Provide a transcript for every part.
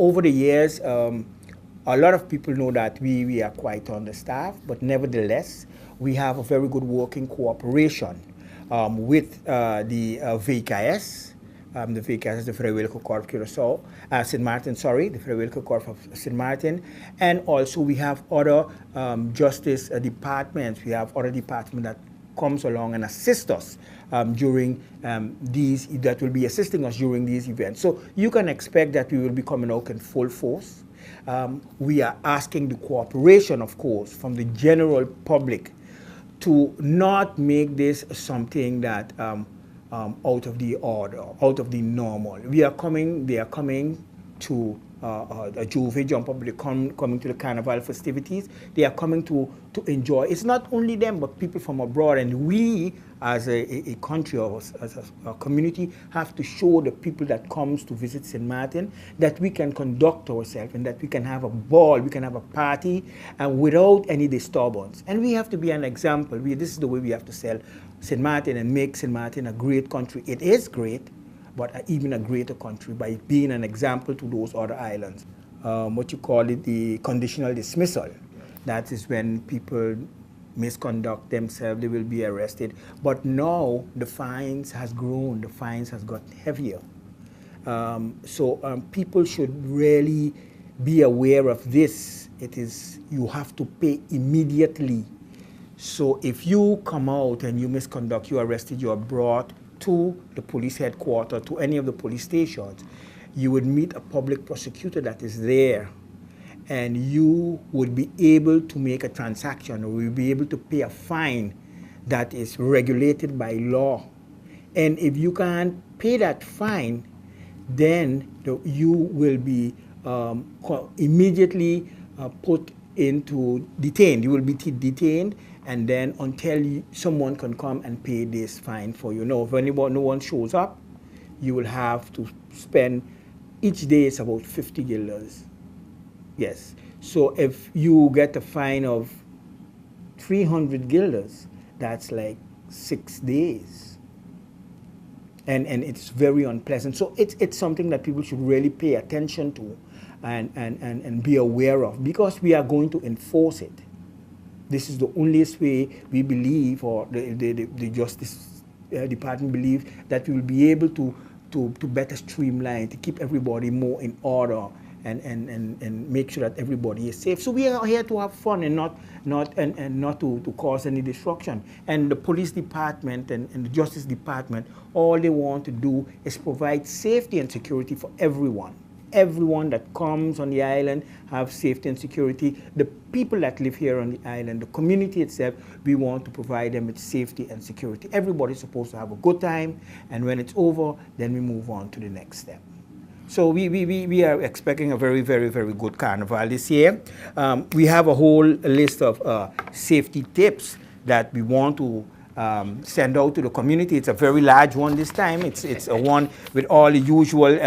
over the years, a lot of people know that we are quite understaffed, but nevertheless, we have a very good working cooperation with the VKS. The VKS is the Vrijwillige Korps Curaçao, St. Maarten, sorry, the Vrijwillige Korps of St. Maarten. And also we have other justice departments. We have other departments that comes along and assist us during these, that will be assisting us during these events. So you can expect that we will be coming out in full force. We are asking the cooperation, of course, from the general public to not make this something that out of the order, out of the normal. They are coming to a Juve jump up, they're coming to the Carnival festivities. They are coming to enjoy. It's not only them, but people from abroad. And we, as a country or as a community, have to show the people that comes to visit St. Maarten that we can conduct ourselves and that we can have a ball, we can have a party, and without any disturbance. And we have to be an example. This is the way we have to sell St. Maarten and make St. Maarten a great country. It is great, but even a greater country by being an example to those other islands. What you call it, the conditional dismissal. That is when people misconduct themselves, they will be arrested. But now the fines has grown, the fines has got heavier. So people should really be aware of this. It is, you have to pay immediately. So if you come out and you misconduct, you are arrested, you are brought to the police headquarters, to any of the police stations, you would meet a public prosecutor that is there, and you would be able to make a transaction, or will be able to pay a fine that is regulated by law. And if you can't pay that fine, then you will be immediately put into detained. You will be detained, and then until someone can come and pay this fine for you. No, if no one shows up, you will have to spend, each day is about 50 guilders. Yes. So if you get a fine of 300 guilders, that's like 6 days. And it's very unpleasant. So it's something that people should really pay attention to and be aware of, because we are going to enforce it. This is the only way we believe, or the Justice Department believes, that we will be able to better streamline, to keep everybody more in order, and make sure that everybody is safe. So we are here to have fun and not to cause any destruction. And the police department and the Justice Department, all they want to do is provide safety and security for everyone. Everyone that comes on the island have safety and security. The people that live here on the island, the community itself, we want to provide them with safety and security. Everybody's supposed to have a good time, and when it's over, then we move on to the next step. So we are expecting a very, very, very good carnival this year. We have a whole list of safety tips that we want to send out to the community. It's a very large one this time. It's a one with all the usual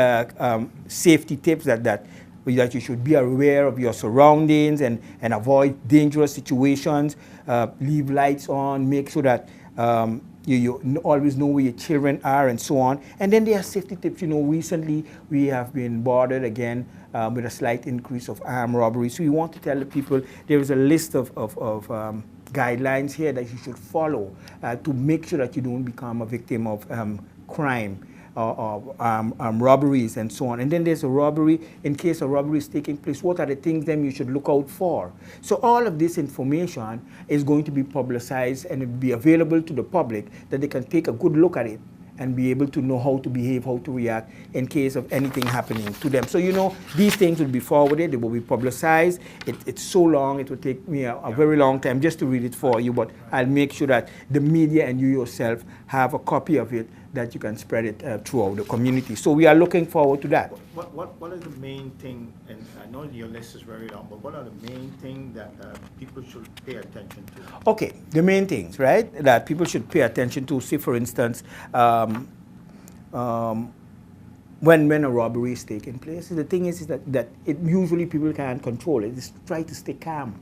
safety tips that you should be aware of your surroundings and avoid dangerous situations. Leave lights on, make sure that you always know where your children are, and so on. And then there are safety tips. You know, recently we have been bothered again with a slight increase of armed robbery. So we want to tell the people there is a list of guidelines here that you should follow to make sure that you don't become a victim of crime or robberies and so on. And then there's a robbery. In case a robbery is taking place, what are the things then you should look out for? So all of this information is going to be publicized and be available to the public, that they can take a good look at it and be able to know how to behave, how to react in case of anything happening to them. So, you know, these things will be forwarded, they will be publicized. It's so long, it will take me a very long time just to read it for you, but I'll make sure that the media and you yourself have a copy of it, that you can spread it throughout the community. So we are looking forward to that. What are the main thing, and I know your list is very long, but what are the main things that people should pay attention to? Okay, the main things, right, that people should pay attention to, say for instance, when a robbery is taking place, the thing is that it usually people can't control it. Just try to stay calm.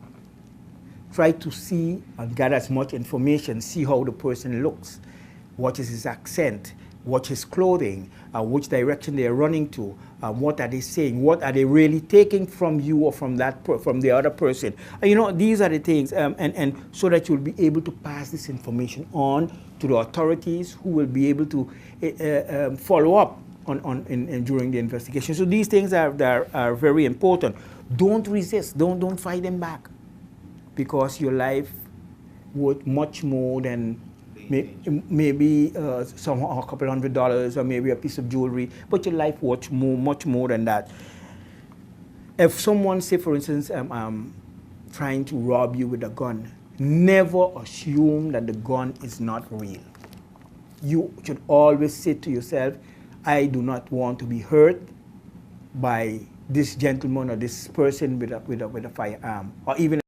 Try to see and gather as much information, see how the person looks. What is his accent? watch his clothing, which direction they're running to, what are they saying, what are they really taking from you or from from the other person. These are the things, and so that you'll be able to pass this information on to the authorities, who will be able to follow up during the investigation. So these things are very important. Don't resist. Don't fight them back, because your life worth much more than maybe a couple $100 or maybe a piece of jewelry, but your life worth much more than that. If someone, say for instance, trying to rob you with a gun, never assume that the gun is not real. You should always say to yourself, I do not want to be hurt by this gentleman or this person with a firearm, or even